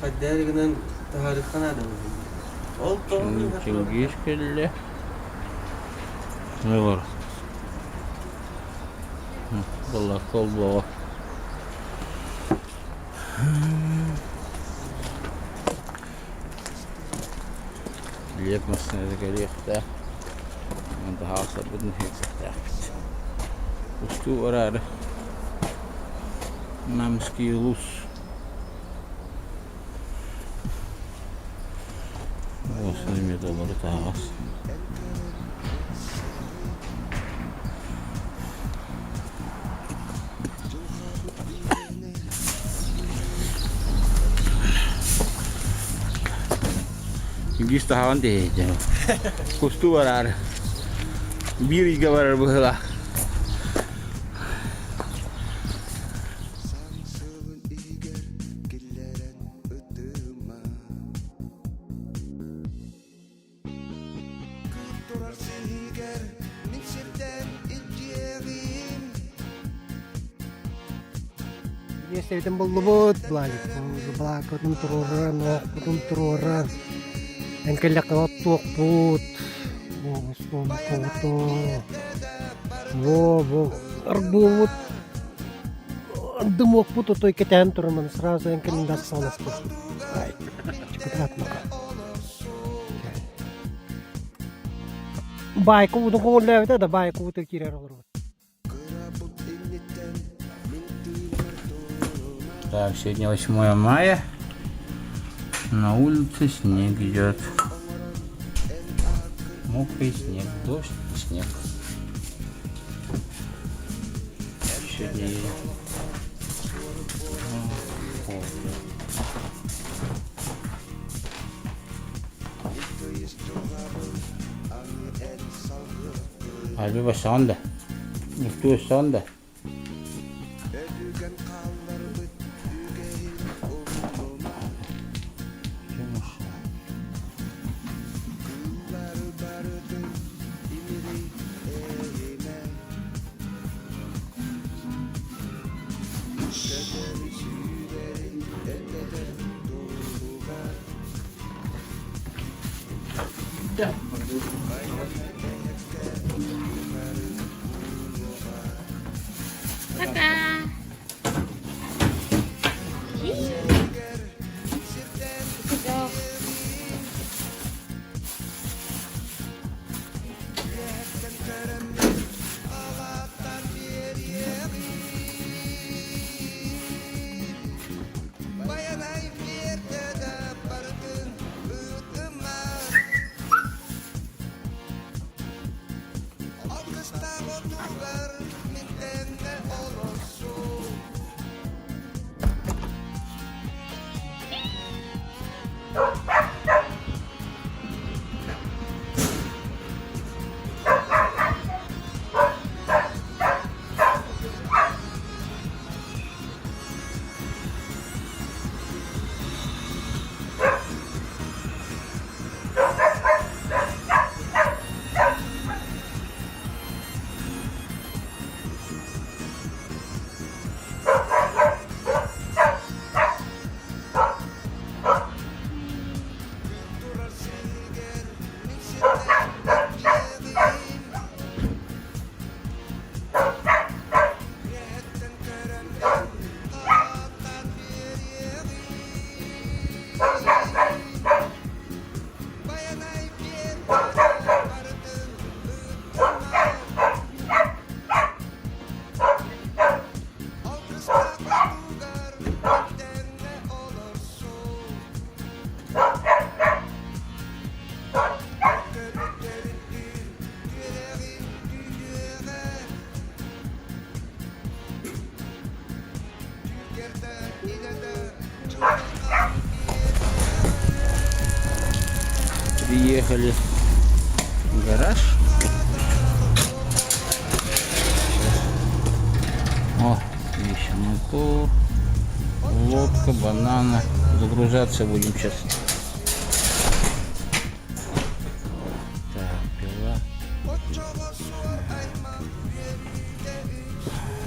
Hadderinden tarihten adam. Ol doğru. Çingiz kelle. Ne var? Vallahi kol baba. Yapmasın da geliyor da. Daha asla bunun hepsi takip. Ustu var arada. Namski luz. O $20 daha az. Gis tahawan deh, kustu warar, biri gabar bahula. Ya sevdim bulubut belak kutun tururan yang kelak otuk put wo arbut demok put to iketan turman sразу yang kelindas salas put cepat maka baik ku udah kau lewat ada baik ku terkira orang. Так, сегодня 8 мая. На улице снег идет. Мокрый снег, дождь, снег. Сегодня Abi başağında. Mutlu başağında. Приехали в гараж. О, вещи, мотор, лодка, бананы. Загружаться будем сейчас. Так, пила.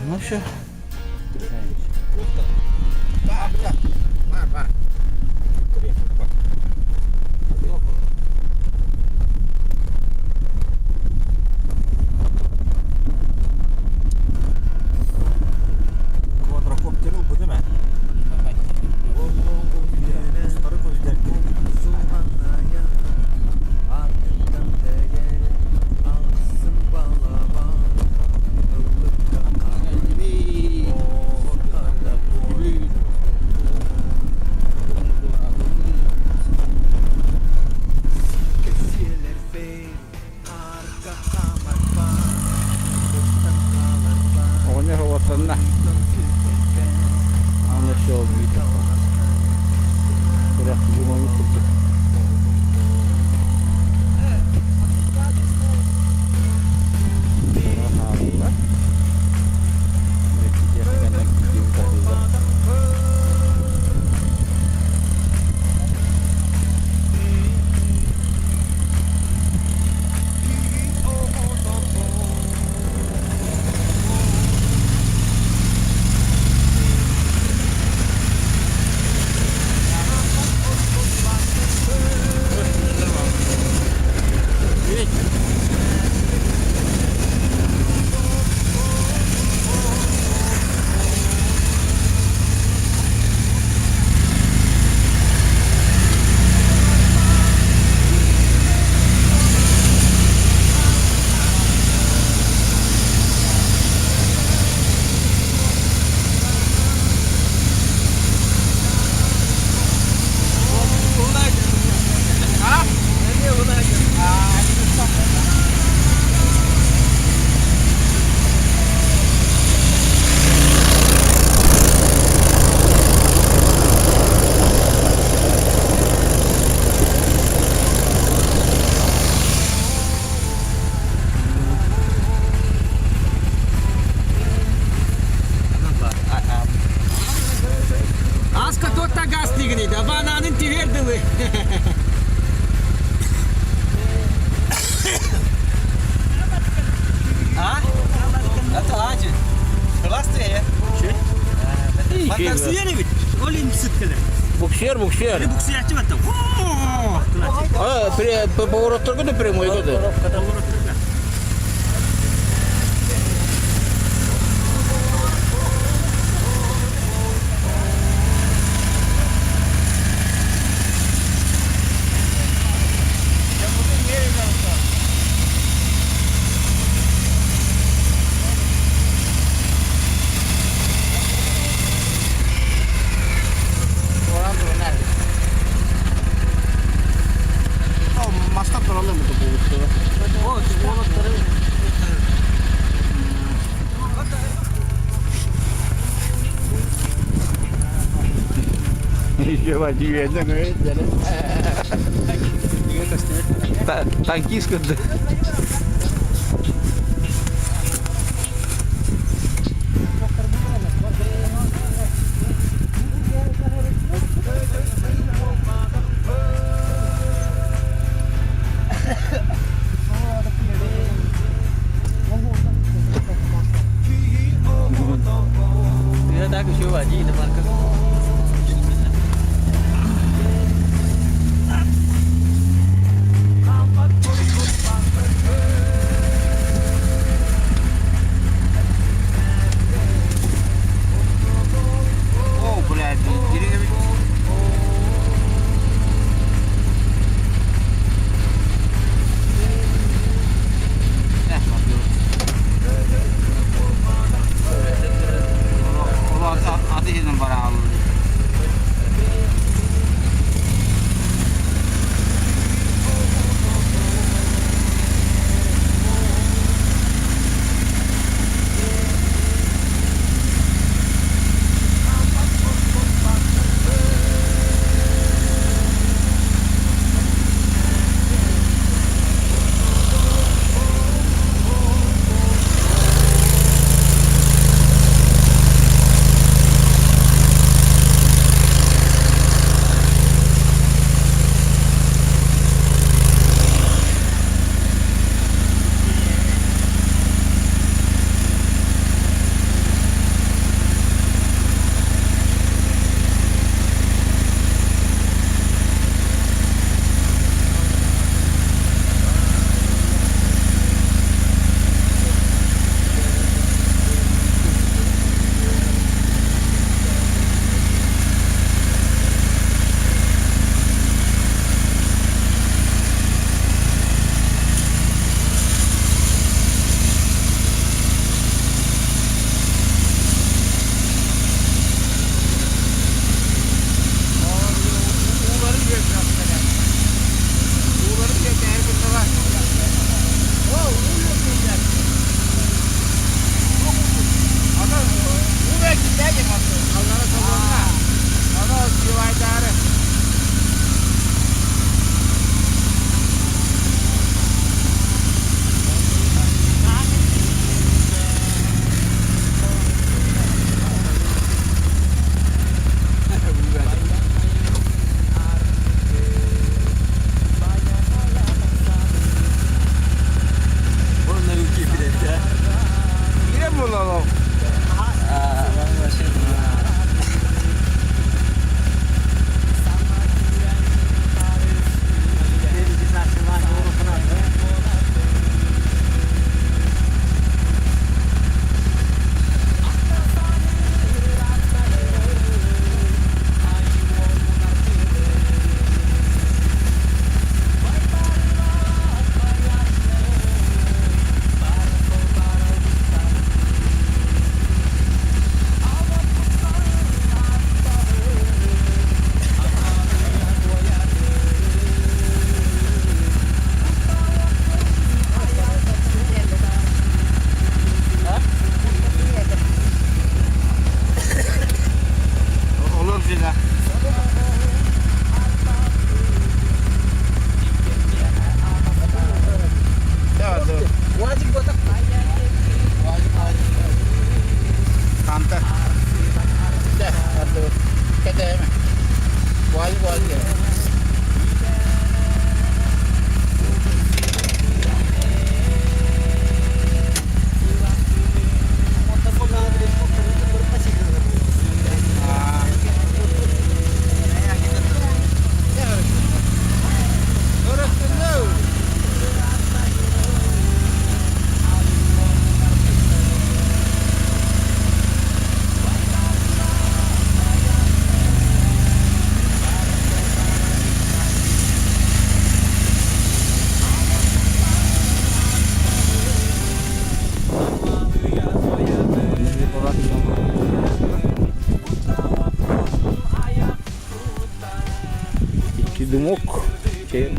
Ну все. Pior. Buksi aja betul. Pagurot ko to primo ko to. Master problem itu buku. Oh, semua terus. Shivaji yana ne jana. Tankis kudde. Dia tak ke Shivaji depan ke.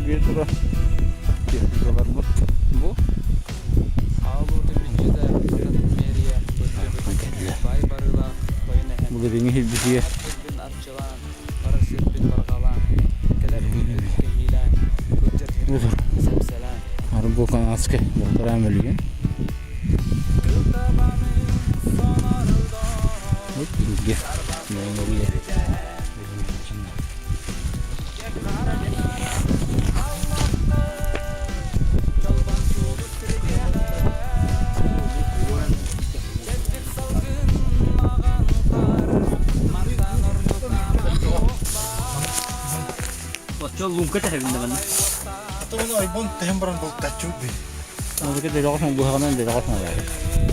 bir tura. Yapıyorlar mı? Bu? Bu da beni hilbisiye. Budur. Harun bu kan aske. Bu kadar ömürlüğün. Hop bilgi. Memuriye. Bocor lungket ya benda mana? Ito mo ay bon, temperan bol tachu. Ang kita dari kosong buah kanan dari kosong ya.